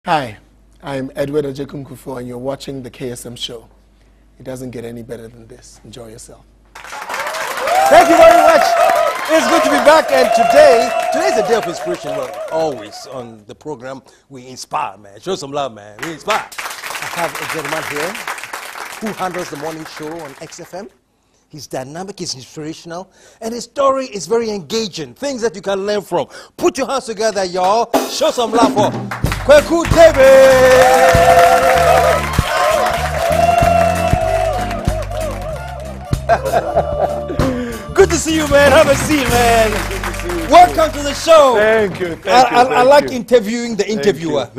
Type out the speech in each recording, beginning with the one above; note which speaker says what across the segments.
Speaker 1: Hi, I'm Edward Ojekumkufo, and you're watching the KSM Show. It doesn't get any better than this. Enjoy yourself.
Speaker 2: Thank you very much. It's good to be back, and today's a day of inspiration. Well, always on the program, we inspire, man. Show some love, man. We inspire. I have a gentleman here who handles the morning show on XFM. He's dynamic, he's inspirational, and his story is very engaging. Things that you can learn from. Put your hands together, y'all. Show some love for Kwaku David. Good to see you, man. Have a seat, man. Welcome to the show.
Speaker 1: Thank you.
Speaker 2: I like interviewing the interviewer.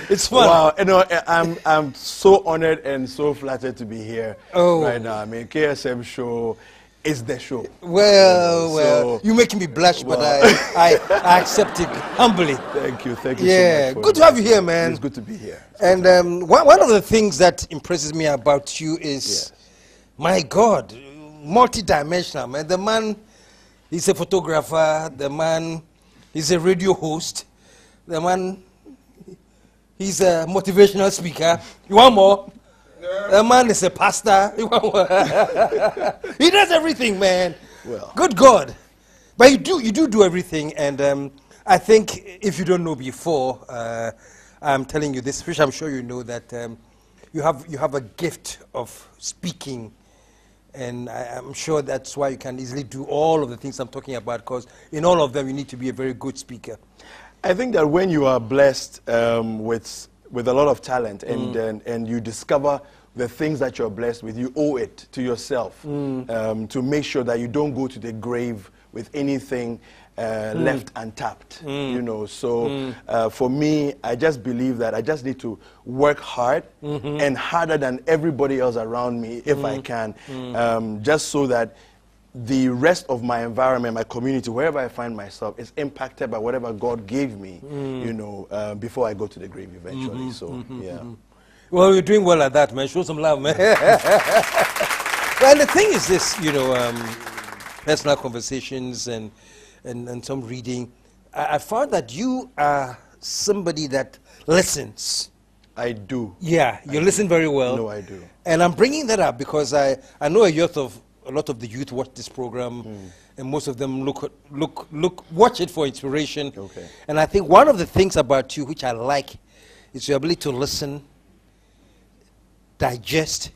Speaker 2: It's fun.
Speaker 1: Wow, you know, I'm so honored and so flattered to be here right now. I mean, KSM Show is the show.
Speaker 2: Well, you're making me blush, but I accept it humbly.
Speaker 1: Thank you so much.
Speaker 2: Good to have you here, man.
Speaker 1: It's good to be here.
Speaker 2: And one of the things that impresses me about you is, my God, multi-dimensional, man. The man, he's a photographer. The man, he's a radio host. The man, he's a motivational speaker. You want more? The man is a pastor. You want more? He does everything, man.
Speaker 1: Well,
Speaker 2: good God. But you do everything. And I think if you don't know before, I'm telling you this, which I'm sure you know, that you have a gift of speaking. And I'm sure that's why you can easily do all of the things I'm talking about, because in all of them you need to be a very good speaker.
Speaker 1: I think that when you are blessed with a lot of talent and you discover the things that you're blessed with, you owe it to yourself to make sure that you don't go to the grave with anything left untapped. You know, so for me, I just believe that I just need to work hard and harder than everybody else around me if I can, just so that the rest of my environment, my community, wherever I find myself, is impacted by whatever God gave me, you know, before I go to the grave eventually. So, yeah.
Speaker 2: Well, you're doing well at that, man. Show some love, man. Well, the thing is this, you know, personal conversations and some reading. I found that you are somebody that listens.
Speaker 1: I do.
Speaker 2: Yeah, you listen very well.
Speaker 1: No, I do.
Speaker 2: And I'm bringing that up because I know a lot of the youth watch this program, and most of them watch it for inspiration.
Speaker 1: Okay.
Speaker 2: And I think one of the things about you which I like is your ability to listen, digest,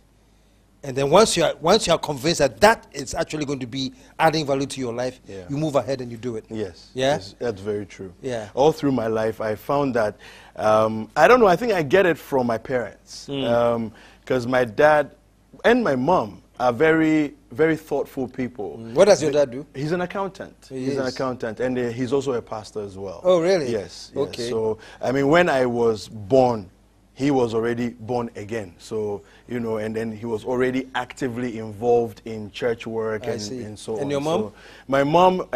Speaker 2: and then once you are convinced that is actually going to be adding value to your life, you move ahead and you do it.
Speaker 1: Yes.
Speaker 2: Yeah.
Speaker 1: Yes, that's very true.
Speaker 2: Yeah.
Speaker 1: All through my life, I found that I don't know. I think I get it from my parents because my dad and my mom are very, very thoughtful people.
Speaker 2: What does your dad do?
Speaker 1: He's an accountant. He's an accountant, and he's also a pastor as well.
Speaker 2: Oh, really?
Speaker 1: Yes.
Speaker 2: Okay.
Speaker 1: So, I mean, when I was born, he was already born again. So, you know, and then he was already actively involved in church work and so on.
Speaker 2: And your mom?
Speaker 1: So, my mom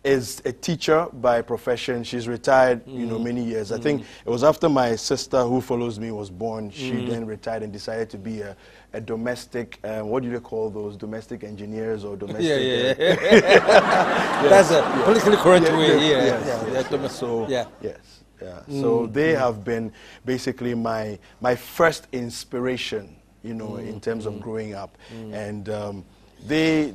Speaker 1: is a teacher by profession. She's retired, you know, many years. I think it was after my sister, who follows me, was born. She then retired and decided to be a domestic, what do they call those? Domestic engineers or domestic...
Speaker 2: That's a politically correct way.
Speaker 1: So they have been basically my first inspiration, you know, in terms of growing up. And they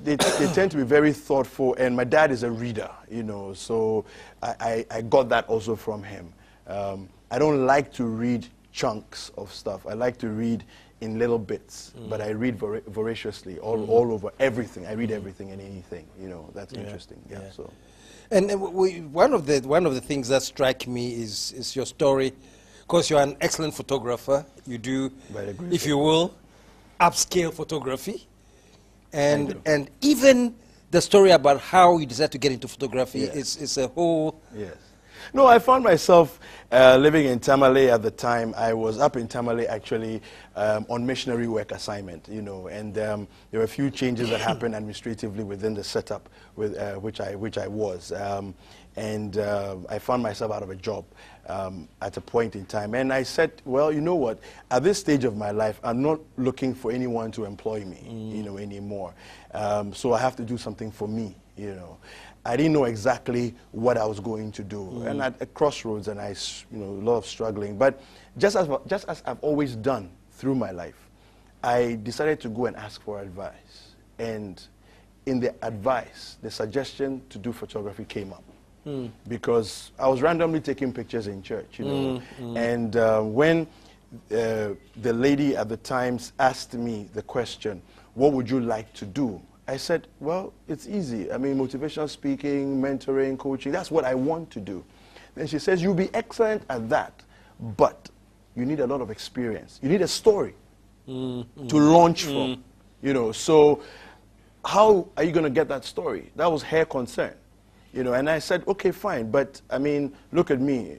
Speaker 1: tend to be very thoughtful, and my dad is a reader, you know, so I got that also from him. I don't like to read chunks of stuff. I like to read in little bits, but I read voraciously all over everything. I read everything and anything, you know. That's interesting. So.
Speaker 2: And one of the things that strike me is your story, because you're an excellent photographer. You do, if you will, upscale photography, and even the story about how you decided to get into photography is a whole. Yes.
Speaker 1: No, I found myself living in Tamale at the time. I was up in Tamale actually on missionary work assignment, you know, and there were a few changes that happened administratively within the setup with which I was, and I found myself out of a job at a point in time. And I said, well, you know what? At this stage of my life, I'm not looking for anyone to employ me, you know, anymore. So I have to do something for me, you know. I didn't know exactly what I was going to do. And at a crossroads, and a lot of struggling. But just as I've always done through my life, I decided to go and ask for advice. And in the advice, the suggestion to do photography came up. Because I was randomly taking pictures in church, And when the lady at the time asked me the question, what would you like to do? I said, well, it's easy. I mean, motivational speaking, mentoring, coaching, that's what I want to do. Then she says, you'll be excellent at that, but you need a lot of experience. You need a story to launch from, So how are you going to get that story? That was her concern, And I said, okay, fine, but, I mean, look at me.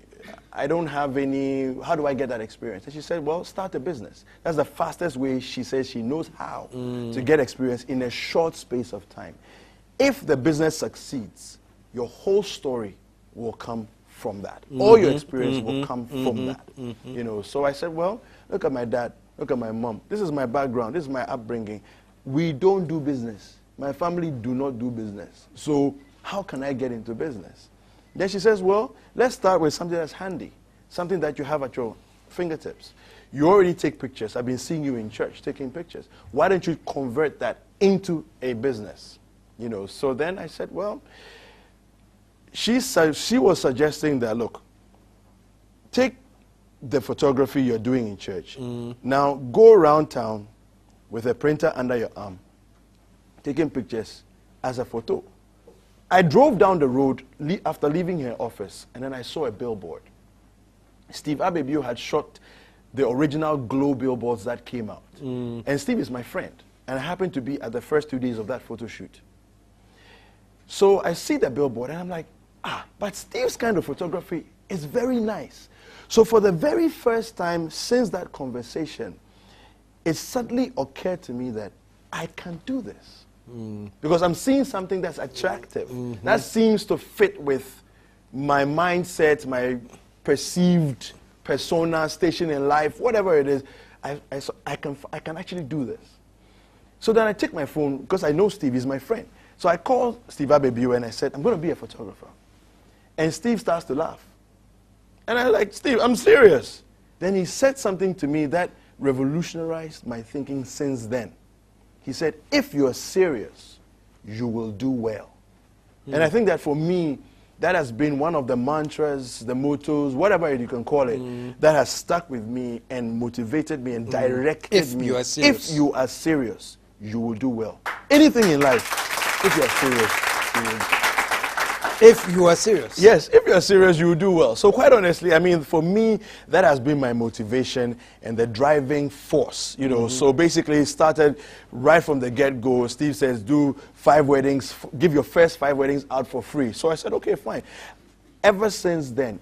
Speaker 1: I don't have any, how do I get that experience? And she said, well, start a business. That's the fastest way she says she knows how to get experience in a short space of time. If the business succeeds, your whole story will come from that. All your experience will come from that. So I said, well, look at my dad, look at my mom. This is my background, this is my upbringing. We don't do business. My family do not do business. So how can I get into business? Then she says, well, let's start with something that's handy, something that you have at your fingertips. You already take pictures. I've been seeing you in church taking pictures. Why don't you convert that into a business? So then I said, well, she was suggesting that, look, take the photography you're doing in church. Now go around town with a printer under your arm, taking pictures as a photo. I drove down the road after leaving her office, and then I saw a billboard. Steve Abebio had shot the original Glow billboards that came out. And Steve is my friend, and I happened to be at the first 2 days of that photo shoot. So I see the billboard, and I'm like, but Steve's kind of photography is very nice. So for the very first time since that conversation, it suddenly occurred to me that I can do this. Because I'm seeing something that's attractive, that seems to fit with my mindset, my perceived persona, station in life, whatever it is. I can actually do this. So then I take my phone, because I know Steve is my friend. So I called Steve Abebio and I said, I'm going to be a photographer. And Steve starts to laugh. And I'm like, Steve, I'm serious. Then he said something to me that revolutionized my thinking since then. He said, if you're serious, you will do well. And I think that for me, that has been one of the mantras, the mottos, whatever you can call it, that has stuck with me and motivated me and directed me. If you are serious, you will do well. Anything in life, if you are serious, you will.
Speaker 2: If you are serious.
Speaker 1: Yes, if you are serious, you will do well. So quite honestly, I mean, for me, that has been my motivation and the driving force, So basically, it started right from the get-go. Steve says, do 5 weddings, give your first 5 weddings out for free. So I said, okay, fine. Ever since then,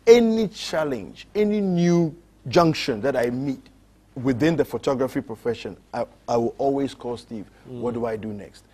Speaker 1: any challenge, any new junction that I meet within the photography profession, I will always call Steve. What do I do next?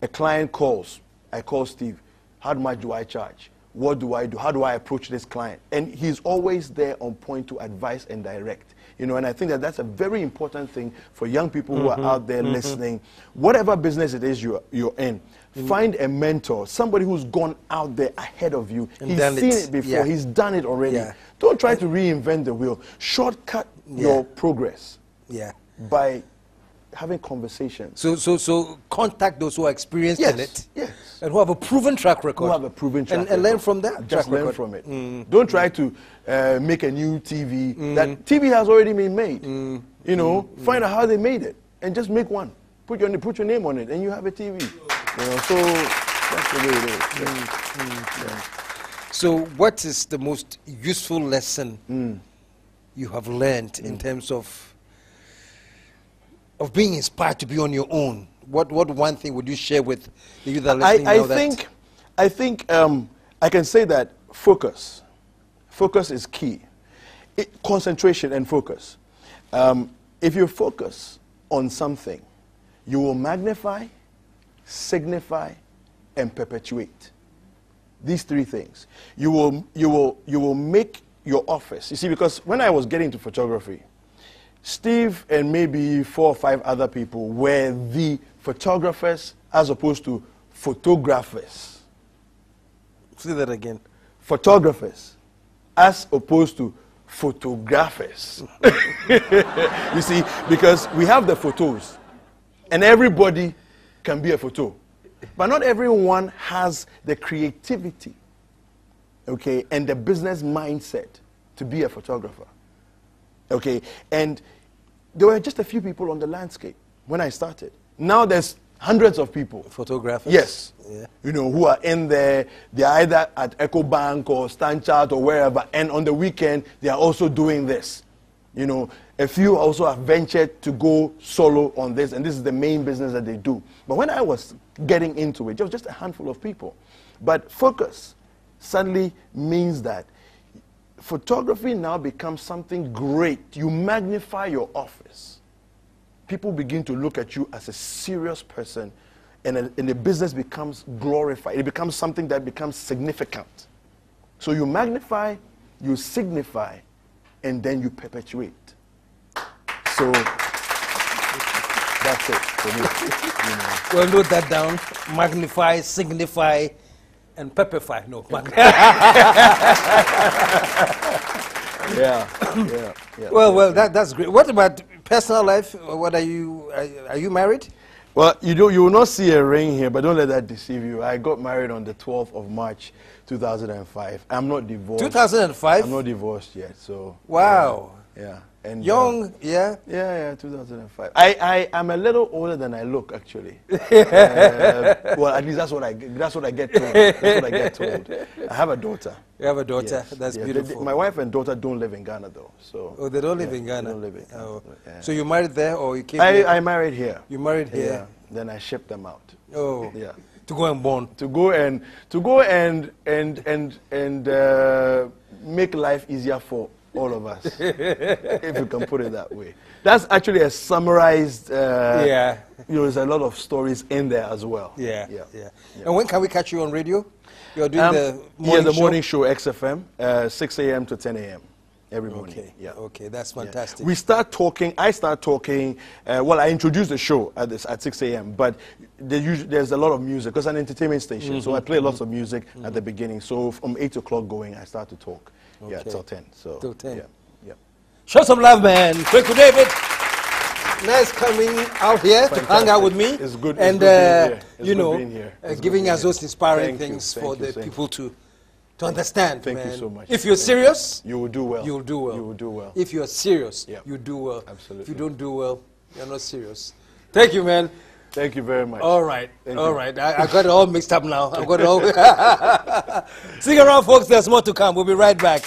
Speaker 1: A client calls, I call Steve. How much do I charge? What do I do? How do I approach this client? And he's always there on point to advise and direct. And I think that that's a very important thing for young people who are out there listening. Whatever business it is you're in, find a mentor, somebody who's gone out there ahead of you. And he's seen it before. Yeah. He's done it already. Yeah. Don't try to reinvent the wheel. Shortcut your progress by having conversations.
Speaker 2: So contact those who are experienced in it.
Speaker 1: Yes.
Speaker 2: And who have a proven track record.
Speaker 1: Who have a proven track record.
Speaker 2: And learn from that.
Speaker 1: Just learn from it. Don't try to make a new TV. That TV has already been made. Find out how they made it and just make one. Put your name on it and you have a TV. So that's the way it is.
Speaker 2: So what is the most useful lesson you have learned in terms of being inspired to be on your own? What one thing would you share with the youth that are listening now?
Speaker 1: I think I can say that focus is key. Concentration and focus. If you focus on something, you will magnify, signify, and perpetuate. These 3 things. You will make your office. You see, because when I was getting into photography, Steve and maybe 4 or 5 other people were the photographers as opposed to photographers.
Speaker 2: Say that again.
Speaker 1: Photographers, as opposed to photographers. You see, because we have the photos, and everybody can be a photo. But not everyone has the creativity, okay, and the business mindset to be a photographer. Okay, and there were just a few people on the landscape when I started. Now there's hundreds of people.
Speaker 2: Photographers?
Speaker 1: Yes.
Speaker 2: Yeah.
Speaker 1: You know, who are in there. They're either at EcoBank or Stanchart or wherever, and on the weekend, they are also doing this. You know, a few also have ventured to go solo on this, and this is the main business that they do. But when I was getting into it, it was just a handful of people. But focus suddenly means that photography now becomes something great. You magnify your office. People begin to look at you as a serious person, and the business becomes glorified. It becomes something that becomes significant. So you magnify, you signify, and then you perpetuate. So that's it for me. You know.
Speaker 2: Well, note that down. Magnify, signify, and pepperfy. No,
Speaker 1: yeah.
Speaker 2: Well, that's great. What about personal life? What are you married?
Speaker 1: Well, you will not see a ring here, but don't let that deceive you. I got married on the 12th of March, 2005. I'm not divorced.
Speaker 2: 2005?
Speaker 1: I'm not divorced yet, so.
Speaker 2: Wow.
Speaker 1: Yeah. And,
Speaker 2: young, yeah?
Speaker 1: Yeah, 2005. I'm a little older than I look, actually. Well, at least that's what I get told. That's what I get told. I have a daughter.
Speaker 2: You have a daughter?
Speaker 1: Yes.
Speaker 2: That's beautiful.
Speaker 1: My wife and daughter don't live in Ghana, though. So.
Speaker 2: Oh, they don't live in Ghana?
Speaker 1: They don't live in Ghana.
Speaker 2: Oh.
Speaker 1: Yeah.
Speaker 2: So you married there, or you came here?
Speaker 1: I married here.
Speaker 2: You married here?
Speaker 1: Yeah. Then I shipped them out.
Speaker 2: Oh.
Speaker 1: Yeah.
Speaker 2: To go and born.
Speaker 1: To go and make life easier for all of us, if you can put it that way. That's actually a summarized.
Speaker 2: Yeah.
Speaker 1: You know, there's a lot of stories in there as well.
Speaker 2: Yeah. And when can we catch you on radio? You're doing the morning show?
Speaker 1: Yeah, the morning show, XFM, 6 a.m. to 10 a.m. every morning.
Speaker 2: Okay.
Speaker 1: Yeah.
Speaker 2: Okay, that's fantastic.
Speaker 1: Yeah. I start talking, well, I introduce the show at 6 a.m., but there's a lot of music. It's an entertainment station, so I play lots of music at the beginning. So from 8 o'clock going, I start to talk. Okay. Yeah, till 10. So,
Speaker 2: till 10.
Speaker 1: Yeah.
Speaker 2: Show some love, man. Kwaku David. Nice coming out here to hang out with me.
Speaker 1: It's good.
Speaker 2: And,
Speaker 1: being here.
Speaker 2: Giving us those inspiring things for the people to understand.
Speaker 1: Thank you so much.
Speaker 2: If you're serious,
Speaker 1: you will do well.
Speaker 2: You'll do well.
Speaker 1: You will do well.
Speaker 2: If you're serious, you do well.
Speaker 1: Absolutely.
Speaker 2: If you don't do well, you're not serious. Thank you, man.
Speaker 1: Thank you very much.
Speaker 2: All right. All right. I got it all mixed up now. I've got it all. Stick around, folks. There's more to come. We'll be right back.